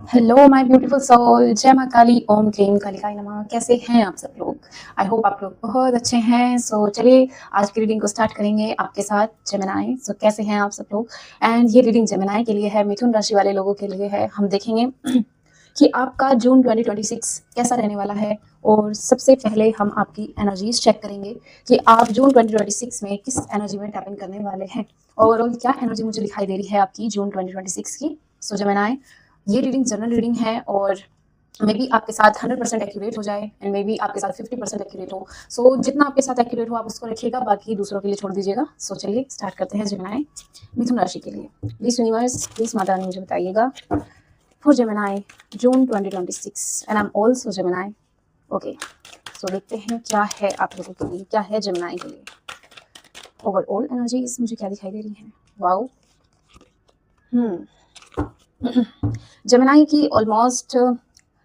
Hello my beautiful soul, जय माँ काली, ओम क्लीम कालिकाय नमः। कैसे हैं आप सब लोग? आई होप आप लोग बहुत अच्छे हैं। सो चलिए आज की रीडिंग को स्टार्ट करेंगे आपके साथ जेमिनी। सो कैसे हैं आप सब लोग? एंड ये रीडिंग जेमिनी के लिए है, मिथुन राशि वाले लोगों के लिए है। हम देखेंगे कि आपका जून 2026 कैसा रहने वाला है। और सबसे पहले हम आपकी एनर्जीज चेक करेंगे कि आप जून 2026 में किस एनर्जी में टैप इन करने वाले हैं। ओवरऑल क्या एनर्जी मुझे दिखाई दे रही है आपकी जून 2026 की। सो जेमिनी, ये रीडिंग जनरल रीडिंग है और मे बी आपके साथ 100% एक्यूरेट हो जाए एंड मे बी आपके साथ 50% एक्यूरेट हो। सो जितना आपके साथ एक्यूरेट हो आप उसको रखिएगा, बाकी दूसरों के लिए छोड़ दीजिएगा। सो चलिए स्टार्ट करते हैं जेमिनी मिथुन राशि के लिए। प्लीज यूनिवर्स, प्लीज माता रानी मुझे बताइएगा for Gemini June 2026 and I am also Gemini. Okay, so देखते हैं क्या है आप लोगों के लिए, क्या है जेमिनी के लिए। ओवरऑल एनर्जीज मुझे क्या दिखाई दे रही है। वाओ, जेमिनी की ऑलमोस्ट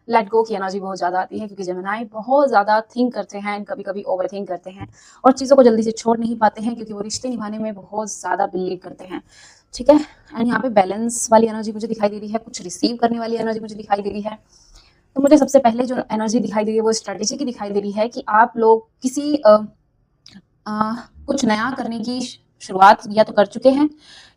लेट गो की एनर्जी बहुत ज़्यादा आती है, क्योंकि जेमिनी बहुत ज़्यादा थिंक करते हैं, कभी कभी ओवर थिंक करते हैं और चीज़ों को जल्दी से छोड़ नहीं पाते हैं, क्योंकि वो रिश्ते निभाने में बहुत ज़्यादा बिलीव करते हैं। ठीक है, एंड यहाँ पे बैलेंस वाली एनर्जी मुझे दिखाई दे रही है, कुछ रिसीव करने वाली एनर्जी मुझे दिखाई दे रही है। तो मुझे सबसे पहले जो एनर्जी दिखाई दे रही है वो स्ट्रेटेजी की दिखाई दे रही है कि आप लोग किसी कुछ नया करने की शुरुआत या तो कर चुके हैं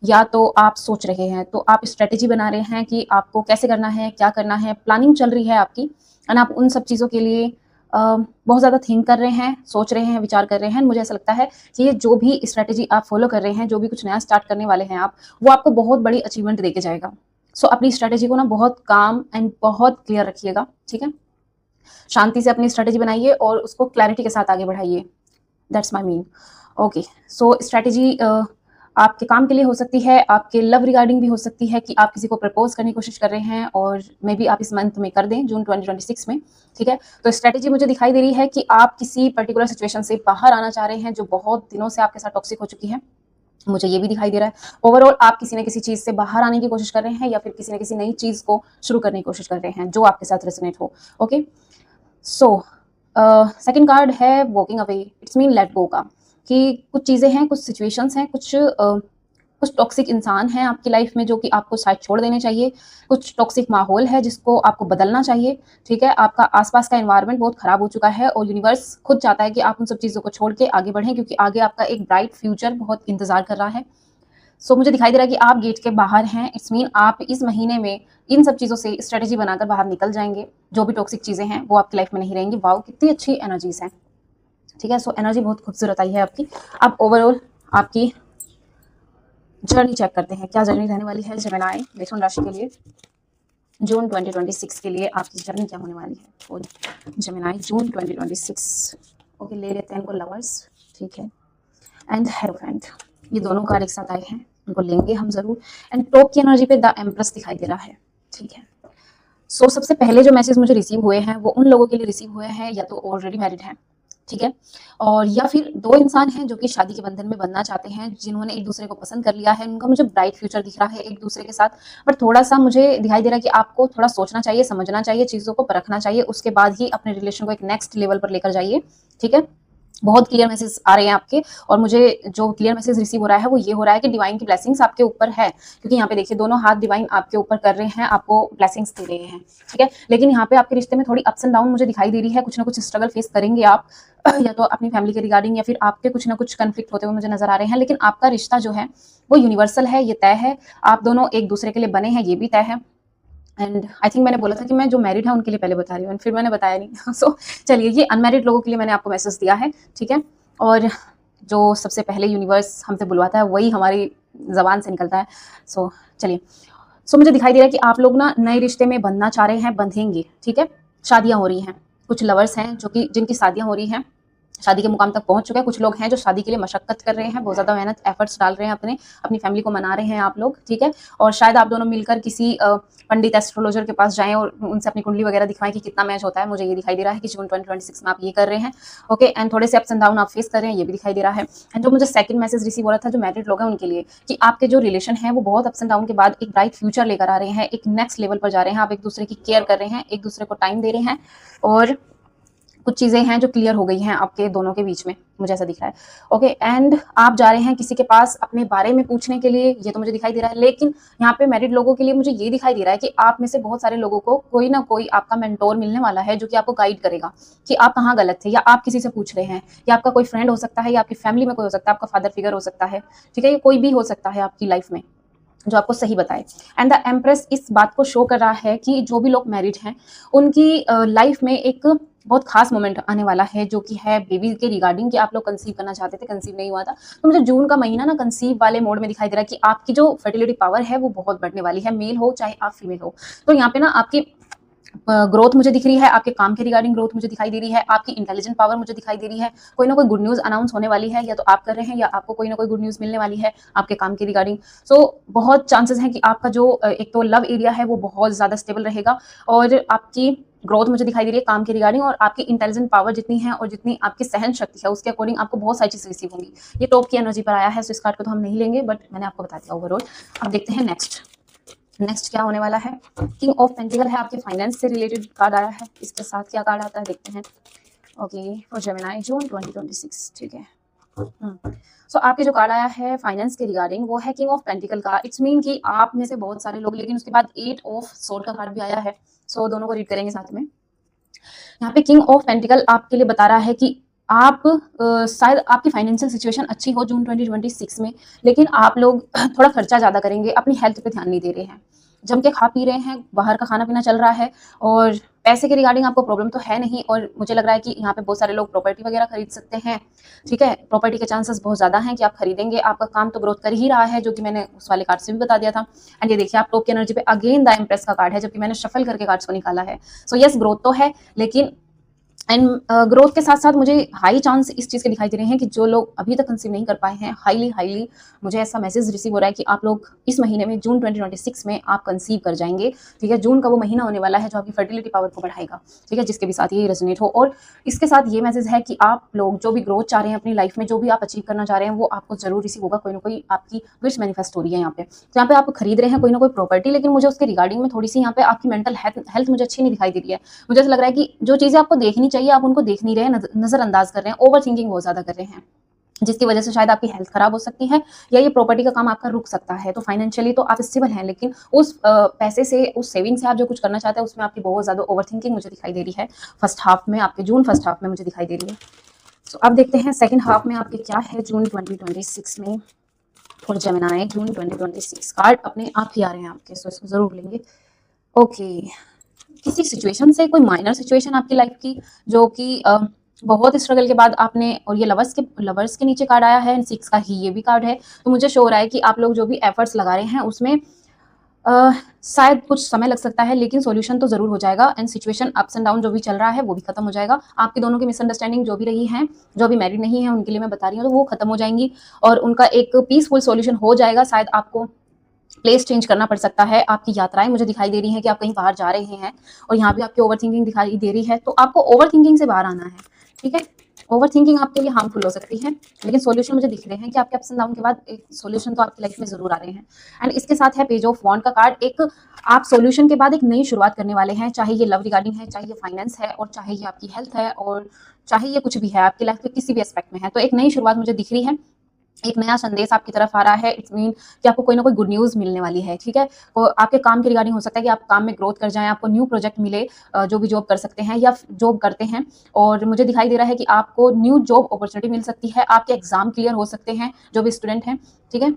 या तो आप सोच रहे हैं। तो आप स्ट्रेटेजी बना रहे हैं कि आपको कैसे करना है, क्या करना है, प्लानिंग चल रही है आपकी एंड आप उन सब चीज़ों के लिए बहुत ज़्यादा थिंक कर रहे हैं, सोच रहे हैं, विचार कर रहे हैं। मुझे ऐसा लगता है कि ये जो भी स्ट्रेटेजी आप फॉलो कर रहे हैं, जो भी कुछ नया स्टार्ट करने वाले हैं आप, वो आपको बहुत बड़ी अचीवमेंट देके जाएगा। सो अपनी स्ट्रेटेजी को ना बहुत काम एंड बहुत क्लियर रखिएगा। ठीक है, शांति से अपनी स्ट्रेटेजी बनाइए और उसको क्लैरिटी के साथ आगे बढ़ाइए। That's my mean. Okay, so strategy आपके काम के लिए हो सकती है, आपके लव रिगार्डिंग भी हो सकती है कि आप किसी को प्रपोज करने की कोशिश कर रहे हैं और मे बी आप इस मंथ में कर दें, जून 2026 में। ठीक है, तो स्ट्रैटेजी मुझे दिखाई दे रही है कि आप किसी पर्टिकुलर सिचुएशन से बाहर आना चाह रहे हैं जो बहुत दिनों से आपके साथ टॉक्सिक हो चुकी है। मुझे ये भी दिखाई दे रहा है। ओवरऑल आप किसी न किसी चीज़ से बाहर आने की कोशिश कर रहे हैं या फिर किसी न किसी नई चीज़ को शुरू करने की कोशिश कर रहे हैं जो आपके साथ रेजोनेट हो। ओके, सो सेकंड कार्ड है walking away. It's mean let go का, कि कुछ चीज़ें हैं, कुछ सिचुएशंस हैं, कुछ टॉक्सिक इंसान हैं आपकी लाइफ में जो कि आपको शायद छोड़ देने चाहिए। कुछ टॉक्सिक माहौल है जिसको आपको बदलना चाहिए। ठीक है, आपका आसपास का एनवायरनमेंट बहुत खराब हो चुका है और यूनिवर्स खुद चाहता है कि आप उन सब चीज़ों को छोड़ के आगे बढ़ें, क्योंकि आगे आपका एक ब्राइट फ्यूचर बहुत इंतजार कर रहा है। सो मुझे दिखाई दे रहा है कि आप गेट के बाहर हैं। इट्स मीन आप इस महीने में इन सब चीज़ों से स्ट्रेटेजी बनाकर बाहर निकल जाएंगे। जो भी टॉक्सिक चीज़ें हैं वो आपकी लाइफ में नहीं रहेंगी। वाओ, कितनी अच्छी एनर्जीज हैं। ठीक है, सो एनर्जी बहुत खूबसूरत आई है आपकी। अब ओवरऑल आपकी जर्नी चेक करते हैं, क्या जर्नी रहने वाली है जेमिनी मिथुन राशि के लिए जून 2026 के लिए। आपकी जर्नी क्या होने वाली है और जेमिनी जून 2026। ओके, ले लेते हैं इनको लवर्स। ठीक है, एंड हेरोफेंट, ये दोनों कार्ड एक साथ आए हैं, उनको लेंगे हम जरूर। एंड टॉप की एनर्जी पे द एम्प्रेस दिखाई दे रहा है। ठीक है, सो सबसे पहले जो मैसेज मुझे रिसीव हुए हैं वो उन लोगों के लिए रिसीव हुए हैं या तो ऑलरेडी मैरिड हैं। ठीक है, और या फिर दो इंसान हैं जो कि शादी के बंधन में बनना चाहते हैं, जिन्होंने एक दूसरे को पसंद कर लिया है। उनका मुझे ब्राइट फ्यूचर दिख रहा है एक दूसरे के साथ। बट थोड़ा सा मुझे दिखाई दे रहा है कि आपको थोड़ा सोचना चाहिए, समझना चाहिए, चीज़ों को परखना चाहिए, उसके बाद ही अपने रिलेशन को एक नेक्स्ट लेवल पर लेकर जाइए। ठीक है, बहुत क्लियर मैसेज आ रहे हैं आपके और मुझे जो क्लियर मैसेज रिसीव हो रहा है वो ये हो रहा है कि डिवाइन की ब्लेसिंग्स आपके ऊपर है, क्योंकि यहाँ पे देखिए दोनों हाथ डिवाइन आपके ऊपर कर रहे हैं, आपको ब्लेसिंग्स दे रहे हैं। ठीक है, लेकिन यहाँ पे आपके रिश्ते में थोड़ी अप्स एंड डाउन मुझे दिखाई दे रही है, कुछ ना कुछ स्ट्रगल फेस करेंगे आप या तो अपनी फैमिली के रिगार्डिंग या फिर आपके कुछ ना कुछ कंफ्लिक्ट होते हुए मुझे नजर आ रहे हैं। लेकिन आपका रिश्ता जो है वो यूनिवर्सल है, ये तय है। आप दोनों एक दूसरे के लिए बने हैं, ये भी तय है। एंड आई थिंक मैंने बोला था कि मैं जो मैरिड है उनके लिए पहले बता रही हूँ, फिर मैंने बताया नहीं। सो चलिए, ये अनमैरिड लोगों के लिए मैंने आपको मैसेज दिया है। ठीक है, और जो सबसे पहले यूनिवर्स हमसे बुलवाता है वही हमारी जबान से निकलता है। सो चलिए, सो मुझे दिखाई दे रहा है कि आप लोग ना नए रिश्ते में बंधना चाह रहे हैं, बंधेंगे। ठीक है, शादियां हो रही हैं, कुछ लवर्स हैं जो कि जिनकी शादियां हो रही हैं, शादी के मुकाम तक पहुंच चुके हैं। कुछ लोग हैं जो शादी के लिए मशक्कत कर रहे हैं, बहुत ज़्यादा मेहनत एफर्ट्स डाल रहे हैं, अपनी फैमिली को मना रहे हैं आप लोग। ठीक है, और शायद आप दोनों मिलकर किसी पंडित एस्ट्रोलॉजर के पास जाएं और उनसे अपनी कुंडली वगैरह दिखवाएं कि कितना मैच होता है। मुझे ये दिखाई दे रहा है कि जून 2026 में आप ये कर रहे हैं। ओके, एंड थोड़े से अप्स एंड डाउन आप फेस कर रहे हैं, ये भी दिखाई दे रहा है। एंड जो मुझे सेकंड मैसेज रिसीव हो रहा था जो मैरिड लोग हैं उनके लिए, कि आपके जो रिलेशन है वो बहुत अप्स एंड डाउन के बाद एक ब्राइट फ्यूचर लेकर आ रहे हैं, एक नेक्स्ट लेवल पर जा रहे हैं। आप एक दूसरे की केयर कर रहे हैं, एक दूसरे को टाइम दे रहे हैं और कुछ चीज़ें हैं जो क्लियर हो गई हैं आपके दोनों के बीच में, मुझे ऐसा दिख रहा है। ओके, एंड आप जा रहे हैं किसी के पास अपने बारे में पूछने के लिए, ये तो मुझे दिखाई दे रहा है। लेकिन यहाँ पे मैरिड लोगों के लिए मुझे ये दिखाई दे रहा है कि आप में से बहुत सारे लोगों को कोई ना कोई आपका मेंटोर मिलने वाला है जो कि आपको गाइड करेगा कि आप कहाँ गलत थे, या आप किसी से पूछ रहे हैं, या आपका कोई फ्रेंड हो सकता है, या आपकी फैमिली में कोई हो सकता है, आपका फादर फिगर हो सकता है, ठीक है, ये कोई भी हो सकता है आपकी लाइफ में जो आपको सही बताए। एंड द एम्प्रेस इस बात को शो कर रहा है कि जो भी लोग मैरिड हैं उनकी लाइफ में एक बहुत खास मोमेंट आने वाला है, जो कि है बेबी के रिगार्डिंग, कि आप लोग कंसीव करना चाहते थे, कंसीव नहीं हुआ था। तो मुझे जून का महीना ना कंसीव वाले मोड में दिखाई दे रहा है कि आपकी जो फर्टिलिटी पावर है वो बहुत बढ़ने वाली है, मेल हो चाहे आप फीमेल हो। तो यहाँ पे ना आपकी ग्रोथ मुझे दिख रही है, आपके काम के रिगार्डिंग ग्रोथ मुझे दिखाई दे रही है, आपकी इंटेलिजेंट पावर मुझे दिखाई दे रही है। कोई ना कोई गुड न्यूज़ अनाउंस होने वाली है, या तो आप कर रहे हैं या आपको कोई ना कोई गुड न्यूज़ मिलने वाली है आपके काम के रिगार्डिंग। सो बहुत चांसेस हैं कि आपका जो एक तो लव एरिया है वो बहुत ज़्यादा स्टेबल रहेगा, और आपकी ग्रोथ मुझे दिखाई दे रही है काम के रिगार्डिंग, और आपकी इंटेलिजेंट पावर जितनी है और जितनी आपकी सहन शक्ति है उसके अकॉर्डिंग आपको बहुत सारी चीज़ रिसीव होंगी। ये टॉप की एनर्जी पर आया है, सो इस कार्ड को तो हम नहीं लेंगे, बट मैंने आपको बता दिया ओवरऑल। अब देखते हैं नेक्स्ट क्या होने वाला है। किंग ऑफ पेंटिकल है, आपके फाइनेंस से रिलेटेड कार्ड आया है। इसके साथ क्या कार्ड आता है देखते हैं। ओके, फॉर जेमिनी जून 2026, ठीक है। सो आपके जो कार्ड आया है फाइनेंस के रिगार्डिंग वो है किंग ऑफ पेंटिकल का। इट्स मीन कि आप में से बहुत सारे लोग, लेकिन उसके बाद 8 ऑफ सोर्ड का कार्ड भी आया है। सो दोनों को रीड करेंगे साथ में। यहाँ पे किंग ऑफ पेंटिकल आपके लिए बता रहा है कि आप शायद आपकी फाइनेंशियल सिचुएशन अच्छी हो जून 2026 में, लेकिन आप लोग थोड़ा खर्चा ज़्यादा करेंगे, अपनी हेल्थ पे ध्यान नहीं दे रहे हैं, जम के खा पी रहे हैं, बाहर का खाना पीना चल रहा है, और पैसे के रिगार्डिंग आपको प्रॉब्लम तो है नहीं। और मुझे लग रहा है कि यहाँ पे बहुत सारे लोग प्रॉपर्टी वगैरह खरीद सकते हैं, ठीक है। प्रॉपर्टी के चांसेस बहुत ज़्यादा हैं कि आप खरीदेंगे। आपका काम तो ग्रोथ कर ही रहा है, जो कि मैंने उस वाले कार्ड से भी बता दिया था। एंड ये देखिए, आप टॉप की एनर्जी पे अगेन द एम्प्रेस का कार्ड है, जबकि मैंने शफल करके कार्ड्स को निकाला है। सो यस, ग्रोथ तो है, लेकिन एंड ग्रोथ के साथ साथ मुझे हाई चांस इस चीज़ के दिखाई दे रहे हैं कि जो लोग अभी तक कंसीव नहीं कर पाए हैं, हाईली मुझे ऐसा मैसेज रिसीव हो रहा है कि आप लोग इस महीने में जून 2026 में आप कंसीव कर जाएंगे, ठीक है। जून का वो महीना होने वाला है जो आपकी फर्टिलिटी पावर को बढ़ाएगा, ठीक है, जिसके भी साथ ये रेजोनेट हो। और इसके साथ ये मैसेज है कि आप लोग जो भी ग्रोथ चाह रहे हैं अपनी लाइफ में, जो भी आप अचीव करना चाह रहे हैं, वो आपको जरूर रिसीव होगा। कोई ना कोई आपकी विश मैनिफेस्ट हो रही है यहाँ पे। तो यहाँ पे आप खरीद रहे हैं कोई ना कोई प्रॉपर्टी, लेकिन मुझे उसके रिगार्डिंग में थोड़ी सी यहाँ पे आपकी मेंटल हेल्थ मुझे अच्छी नहीं दिखाई दे रही है। मुझे ऐसा लग रहा है कि जो चीज़ें आपको देखनी चाहिए आप उनको देख नहीं रहे हैं, नजरअंदाज कर रहे हैं, ओवर थिंकिंग बहुत ज्यादा कर रहे हैं, जिसकी वजह से शायद आपकी हेल्थ खराब हो सकती है, या ये प्रॉपर्टी का काम आपका रुक सकता है। तो फाइनेंशियली तो आप स्टेबल हैं, लेकिन उस पैसे से, उस सेविंग से आप जो कुछ करना चाहते हैं उसमें आपकी बहुत ज्यादा ओवर थिंकिंग मुझे दिखाई दे रही है फर्स्ट हाफ में, आपके जून फर्स्ट हाफ में मुझे दिखाई दे रही है। तो अब देखते हैं सेकंड हाफ में आपके क्या है जून 2026 में। और जेमिनी जून 2026 कार्ड अपने आप ही आ रहे हैं आपके, सो इसको जरूर लेंगे। ओके, किसी सिचुएशन से, कोई माइनर सिचुएशन आपकी लाइफ की जो कि बहुत स्ट्रगल के बाद आपने, और ये लवर्स के नीचे कार्ड आया है, 6 का ही ये भी कार्ड है। तो मुझे शो हो रहा है कि आप लोग जो भी एफर्ट्स लगा रहे हैं उसमें शायद कुछ समय लग सकता है, लेकिन सॉल्यूशन तो जरूर हो जाएगा। And situation ups and down जो भी चल रहा है वो भी खत्म हो जाएगा। आपके दोनों की मिसअंडरस्टैंडिंग जो भी रही है, जो भी मैरिड नहीं है उनके लिए मैं बता रही हूँ, तो वो खत्म हो जाएंगी और उनका एक पीसफुल सॉल्यूशन हो जाएगा। शायद आपको प्लेस चेंज करना पड़ सकता है। आपकी यात्राएं मुझे दिखाई दे रही हैं कि आप कहीं बाहर जा रहे हैं, और यहाँ भी आपकी ओवर थिंकिंग दिखाई दे रही है। तो आपको ओवर थिंकिंग से बाहर आना है, ठीक है। ओवर थिंकिंग आपके लिए हार्मफुल हो सकती है, लेकिन सॉल्यूशन मुझे दिख रहे हैं कि आपके अप्स एंड डाउन के बाद एक सॉल्यूशन तो आपकी लाइफ में जरूर आ रहे हैं। एंड इसके साथ है पेज ऑफ वॉन्ड का कार्ड। एक आप सॉल्यूशन के बाद एक नई शुरुआत करने वाले हैं, चाहे ये लव रिगार्डिंग है, चाहे ये फाइनेंस है, और चाहे ये आपकी हेल्थ है, और चाहे ये कुछ भी है आपकी लाइफ के किसी भी एस्पेक्ट में है। तो एक नई शुरुआत मुझे दिख रही है, एक नया संदेश आपकी तरफ आ रहा है। इट्स मीन कि आपको कोई ना कोई गुड न्यूज़ मिलने वाली है, ठीक है। तो आपके काम के रिगार्डिंग हो सकता है कि आप काम में ग्रोथ कर जाएं, आपको न्यू प्रोजेक्ट मिले, जो भी जॉब कर सकते हैं या जॉब करते हैं। और मुझे दिखाई दे रहा है कि आपको न्यू जॉब अपॉर्चुनिटी मिल सकती है, आपके एग्जाम क्लियर हो सकते हैं जो भी स्टूडेंट हैं, ठीक है।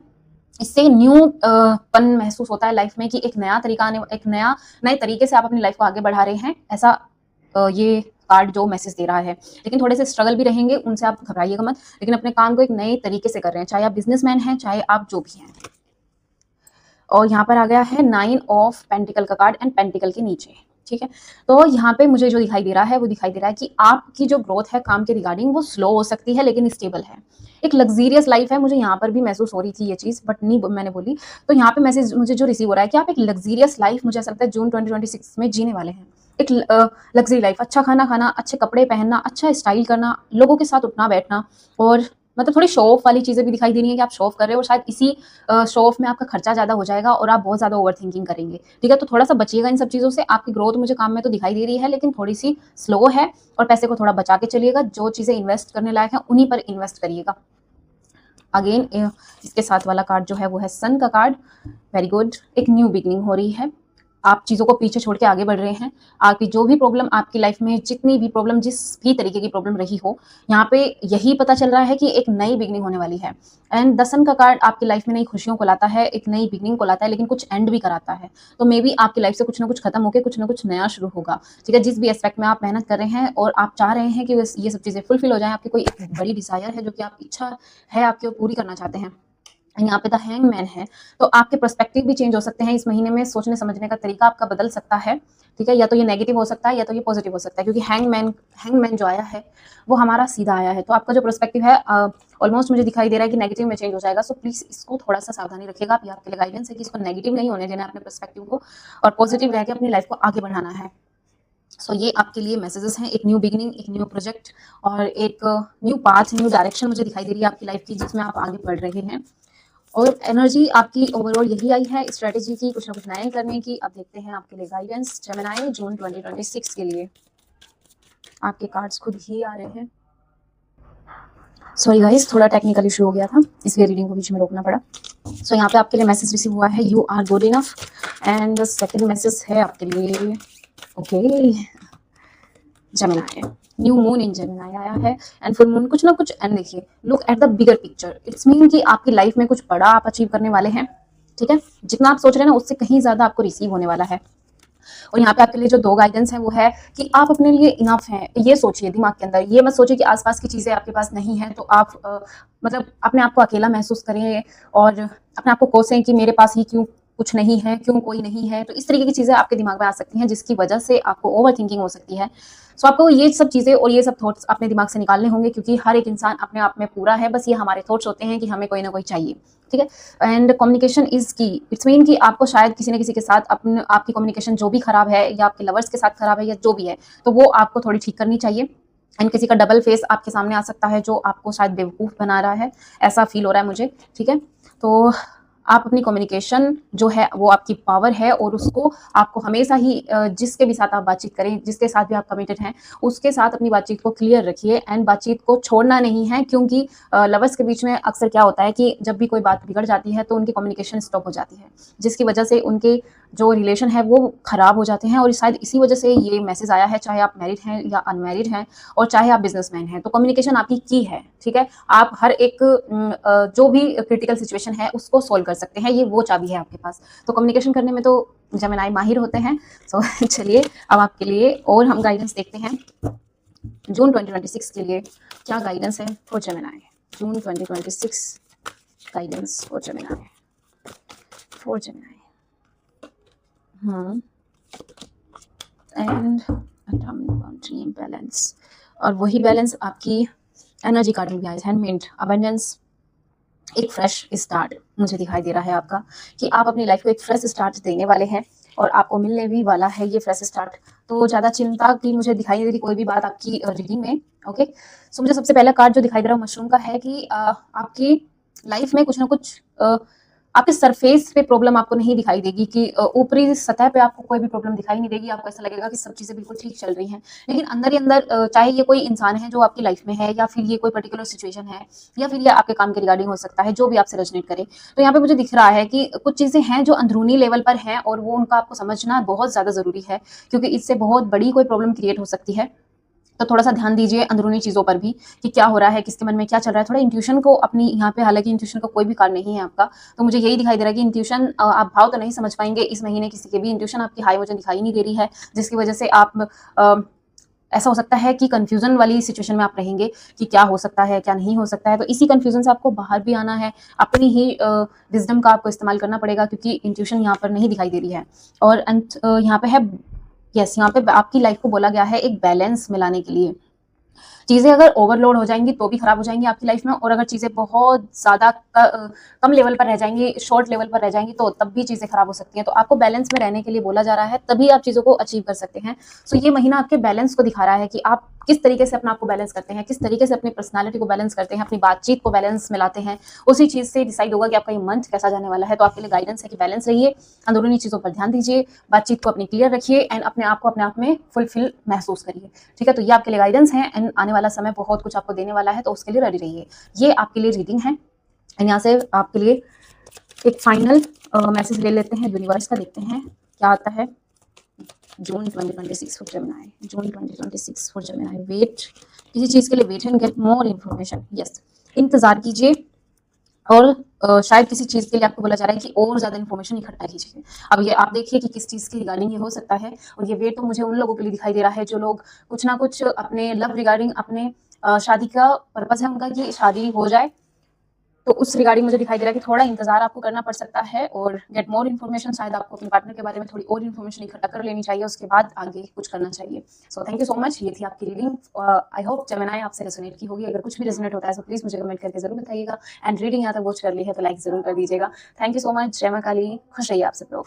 इससे न्यू पन महसूस होता है लाइफ में कि एक नया तरीका आने, एक नए तरीके से आप अपनी लाइफ को आगे बढ़ा रहे हैं, ऐसा ये कार्ड जो मैसेज दे रहा है। लेकिन थोड़े से स्ट्रगल भी रहेंगे, उनसे आप घबराइएगा मत, लेकिन अपने काम को एक नए तरीके से कर रहे हैं, चाहे आप बिजनेसमैन हैं, चाहे आप जो भी हैं। और यहाँ पर आ गया है 9 ऑफ पेंटिकल का कार्ड एंड पेंटिकल के नीचे, ठीक है। तो यहाँ पे मुझे जो दिखाई दे रहा है वो दिखाई दे रहा है कि आपकी जो ग्रोथ है काम के रिगार्डिंग वो स्लो हो सकती है, लेकिन स्टेबल है। एक लग्जीरियस लाइफ है, मुझे यहाँ पर भी महसूस हो रही थी ये चीज़, बट नहीं मैंने बोली। तो यहाँ पे मैसेज मुझे जो रिसीव हो रहा है कि आप एक लग्जीरियस लाइफ, मुझे ऐसा लगता है जून 2026 में जीने वाले हैं। एक लग्जरी लाइफ, अच्छा खाना खाना, अच्छे कपड़े पहनना, अच्छा स्टाइल करना, लोगों के साथ उठना बैठना, और मतलब थोड़ी शो ऑफ वाली चीज़ें भी दिखाई दे रही हैं कि आप शो ऑफ कर रहे हो और शायद इसी शो ऑफ में आपका खर्चा ज़्यादा हो जाएगा और आप बहुत ज़्यादा ओवरथिंकिंग करेंगे, ठीक है? तो थोड़ा-सा बचिएगा इन सब चीज़ों से। आपकी ग्रोथ मुझे काम में तो दिखाई दे रही है, लेकिन थोड़ी-सी स्लो है और पैसे को थोड़ा बचा के चलिएगा। जो चीज़ें इन्वेस्ट करने लायक हैं, उन्हीं पर इन्वेस्ट करिएगा। अगेन इसके साथ वाला कार्ड जो है वो है सन का कार्ड। वेरी गुड, एक न्यू बिगनिंग हो रही है। आप चीज़ों को पीछे छोड़ के आगे बढ़ रहे हैं। आपकी जो भी प्रॉब्लम आपकी लाइफ में, जितनी भी प्रॉब्लम, जिस भी तरीके की प्रॉब्लम रही हो, यहाँ पे यही पता चल रहा है कि एक नई बिगनिंग होने वाली है। एंड द सन का कार्ड आपकी लाइफ में नई खुशियों को लाता है, एक नई बिगनिंग को लाता है, लेकिन कुछ एंड भी कराता है। तो मे बी आपकी लाइफ से कुछ ना कुछ खत्म होकर कुछ ना कुछ नया शुरू होगा, ठीक है? जिस भी एस्पेक्ट में आप मेहनत कर रहे हैं और आप चाह रहे हैं कि ये सब चीज़ें फुलफिल हो जाएं, आपकी कोई एक बड़ी डिज़ायर है जो कि आप इच्छा है आपकी, वो पूरी करना चाहते हैं। यहाँ पे द हैंगमैन है, तो आपके पर्सपेक्टिव भी चेंज हो सकते हैं इस महीने में। सोचने समझने का तरीका आपका बदल सकता है, ठीक है? या तो ये नेगेटिव हो सकता है या तो ये पॉजिटिव हो सकता है, क्योंकि हैंगमैन जो आया है वो हमारा सीधा आया है। तो आपका जो पर्सपेक्टिव है ऑलमोस्ट मुझे दिखाई दे रहा है कि नेगेटिव में चेंज हो जाएगा। सो प्लीज इसको थोड़ा सा सावधानी रखिएगा। आप, ये आपके लिए गाइडेंस है कि इसको नेगेटिव नहीं होने देना है अपने पर्सपेक्टिव को, और पॉजिटिव रह के अपनी लाइफ को आगे बढ़ाना है। सो ये आपके लिए मैसेजेस हैं, एक न्यू बिगिनिंग, एक न्यू प्रोजेक्ट और एक न्यू पाथ, न्यू डायरेक्शन मुझे दिखाई दे रही है आपकी लाइफ की, जिसमें आप आगे बढ़ रहे हैं। और एनर्जी आपकी ओवरऑल यही आई है स्ट्रेटेजी की, कुछ ना कुछ नए करने की। अब देखते हैं आपके लिए गाइडेंस जेमिनी जून 2026 के लिए। आपके कार्ड्स खुद ही आ रहे हैं। सॉरी गाइस, थोड़ा टेक्निकल इशू हो गया था, इसलिए रीडिंग को बीच में रोकना पड़ा। सो यहाँ पे आपके लिए मैसेज रिसीव हुआ है, you are good enough. And second message है आपके लिए, okay, Gemini, new moon in Gemini आया है एंड फुल मून, कुछ ना कुछ। एंड देखिए, look at the bigger picture. It's mean कि आपकी लाइफ में कुछ बड़ा आप अचीव करने वाले हैं, ठीक है? जितना आप सोच रहे हैं ना, उससे कहीं ज्यादा आपको रिसीव होने वाला है। और यहाँ पे आपके लिए जो दो गाइडेंस है वो है कि आप अपने लिए इनफ हैं। ये सोचिए दिमाग के अंदर, ये मत सोचिए कि आसपास की चीजें आपके पास नहीं है तो आप मतलब अपने आप को अकेला महसूस करें और अपने आप को कोसें कि मेरे पास ही क्यों कुछ नहीं है, क्यों कोई नहीं है। तो इस तरीके की चीजें आपके दिमाग में आ सकती हैं, जिसकी वजह से आपको ओवर थिंकिंग हो सकती है। सो आपको ये सब चीजें और ये सब थॉट्स अपने दिमाग से निकालने होंगे, क्योंकि हर एक इंसान अपने आप में पूरा है। बस ये हमारे थॉट्स होते हैं कि हमें कोई ना कोई चाहिए, ठीक है? एंड कम्युनिकेशन इज की। इट्स मीन कि आपको शायद किसी न किसी के साथ आपकी कम्युनिकेशन जो भी खराब है, या आपके लवर्स के साथ खराब है, या जो भी है, तो वो आपको थोड़ी ठीक करनी चाहिए। एंड किसी का डबल फेस आपके सामने आ सकता है जो आपको शायद बेवकूफ बना रहा है, ऐसा फील हो रहा है मुझे, ठीक है? तो आप अपनी कम्युनिकेशन जो है वो आपकी पावर है, और उसको आपको हमेशा ही जिसके भी साथ आप बातचीत करें, जिसके साथ भी आप कमिटेड हैं, उसके साथ अपनी बातचीत को क्लियर रखिए एंड बातचीत को छोड़ना नहीं है। क्योंकि लवर्स के बीच में अक्सर क्या होता है कि जब भी कोई बात बिगड़ जाती है तो उनकी कम्युनिकेशन स्टॉप हो जाती है, जिसकी वजह से उनके जो रिलेशन है वो खराब हो जाते हैं। और शायद इसी वजह से ये मैसेज आया है, चाहे आप मैरिड हैं या अनमैरिड हैं, और चाहे आप बिजनेसमैन हैं, तो कम्युनिकेशन आपकी की है, ठीक है? आप हर एक जो भी क्रिटिकल सिचुएशन है उसको सोल्व कर सकते हैं, ये वो चाबी है आपके पास। तो कम्युनिकेशन करने में तो जेमिनी माहिर होते हैं। सो चलिए अब आपके लिए और हम गाइडेंस देखते हैं जून 2026 के लिए क्या गाइडेंस है for Gemini. June 2026 guidance for Gemini, for Gemini. And boundary balance, और वही बैलेंस आपकी एनर्जी कार्ड में भी आया है, हैंडमेड अबंडेंस, एक फ्रेश स्टार्ट मुझे दिखाई दे रहा है आपका, कि आप अपनी लाइफ को एक फ्रेश स्टार्ट देने वाले हैं और आपको मिलने भी वाला है ये फ्रेश स्टार्ट। तो ज़्यादा चिंता की मुझे दिखाई नहीं दे रही कोई भी बात आपकी रीडिंग में, ओके? सो मुझे सबसे पहला कार्ड जो दिखाई दे रहा है मशरूम का है, कि आपकी लाइफ में कुछ ना कुछ आपके सरफेस पे प्रॉब्लम आपको नहीं दिखाई देगी, कि ऊपरी सतह पे आपको कोई भी प्रॉब्लम दिखाई नहीं देगी। आपको ऐसा लगेगा कि सब चीज़ें बिल्कुल ठीक चल रही हैं, लेकिन अंदर ही अंदर चाहे ये कोई इंसान है जो आपकी लाइफ में है, या फिर ये कोई पर्टिकुलर सिचुएशन है, या फिर ये आपके काम के रिगार्डिंग हो सकता है, जो भी आपसे रेजोनेट करे। तो यहाँ पे मुझे दिख रहा है कि कुछ चीज़ें हैं जो अंदरूनी लेवल पर हैं, और वो उनका आपको समझना बहुत ज़्यादा ज़रूरी है, क्योंकि इससे बहुत बड़ी कोई प्रॉब्लम क्रिएट हो सकती है। तो थोड़ा सा ध्यान दीजिए अंदरूनी चीज़ों पर भी, कि क्या हो रहा है, किसके मन में क्या चल रहा है। थोड़ा इंट्यूशन को अपनी यहाँ पे, हालांकि इंट्यूशन का कोई भी कार्ड नहीं है आपका, तो मुझे यही दिखाई दे रहा है कि इंट्यूशन, आप भाव तो नहीं समझ पाएंगे इस महीने किसी के भी। इंट्यूशन आपकी हाई मुझे दिखाई नहीं दे रही है, जिसकी वजह से आप ऐसा हो सकता है कि कंफ्यूजन वाली सिचुएशन में आप रहेंगे कि क्या हो सकता है, क्या नहीं हो सकता है। तो इसी कंफ्यूजन से आपको बाहर भी आना है, अपनी ही विजडम का आपको इस्तेमाल करना पड़ेगा, क्योंकि इंट्यूशन यहाँ पर नहीं दिखाई दे रही है। और यहाँ पे है, यस, यहाँ पे आपकी लाइफ को बोला गया है एक बैलेंस मिलाने के लिए। चीज़ें अगर ओवरलोड हो जाएँगी तो भी खराब हो जाएँगी आपकी लाइफ में, और अगर चीज़ें बहुत ज़्यादा कम लेवल पर रह जाएँगी, शॉर्ट लेवल पर रह जाएँगी, तो तब भी चीज़ें खराब हो सकती हैं। तो आपको बैलेंस में रहने के लिए बोला जा रहा है, तभी आप चीज़ों को अचीव कर सकते हैं। सो ये महीना आपके बैलेंस को दिखा रहा है कि आप किस तरीके से अपने आप को बैलेंस करते हैं, किस तरीके से अपनी पर्सनैलिटी को बैलेंस करते हैं, अपनी बातचीत को बैलेंस में लाते हैं। उसी चीज़ से डिसाइड होगा कि आपका ये मंथ कैसा जाने वाला है। तो आपके लिए गाइडेंस है कि बैलेंस रहिए, अंदरूनी चीज़ों पर ध्यान दीजिए, बातचीत को अपनी क्लियर रखिए एंड अपने आप को अपने आप में फुलफिल महसूस करिए। ठीक है, तो ये आपके लिए गाइडेंस है एंड आने वाला समय बहुत कुछ आपको देने वाला है, तो उसके लिए रेडी रहिए। ये आपके लिए रीडिंग है एंड यहाँ से आपके लिए एक फाइनल मैसेज ले लेते हैं यूनिवर्स का, देखते हैं क्या आता है। June 2026 for Gemini, June 2026 for Gemini. Wait, किसी चीज़ के लिए wait and get more information. Yes, इंतजार कीजिए और शायद किसी चीज़ के लिए आपको बोला जा रहा है कि और ज़्यादा इन्फॉर्मेशन इकट्ठा कीजिए। अब ये आप देखिए कि किस चीज़ के रिगार्डिंग ये हो सकता है, और ये वेट तो मुझे उन लोगों के लिए दिखाई दे रहा है जो लोग कुछ ना कुछ अपने लव रिगार्डिंग, अपने शादी का पर्पज़ है उनका कि शादी हो जाए, तो उस रिगार्डिंग मुझे दिखाई दे रहा है कि थोड़ा इंतजार आपको करना पड़ सकता है और गेट मोर इन्फॉर्मेशन। शायद आपको अपने पार्टनर के बारे में थोड़ी और इन्फॉर्मेशन इकट्ठा कर लेनी चाहिए, उसके बाद आगे कुछ करना चाहिए। So thank you so much, ये थी आपकी रीडिंग। आई होप जेमिनी आपसे रेजोनेट की होगी। अगर कुछ भी रेजोनेट होता है तो प्लीज़ मुझे कमेंट करके जरूर बताइएगा एंड रीडिंग यहाँ तक वॉच कर ली है तो लाइक जरूर कर दीजिएगा। थैंक यू सो मच, जय मां काली, खुश रहिए आप सब लोग।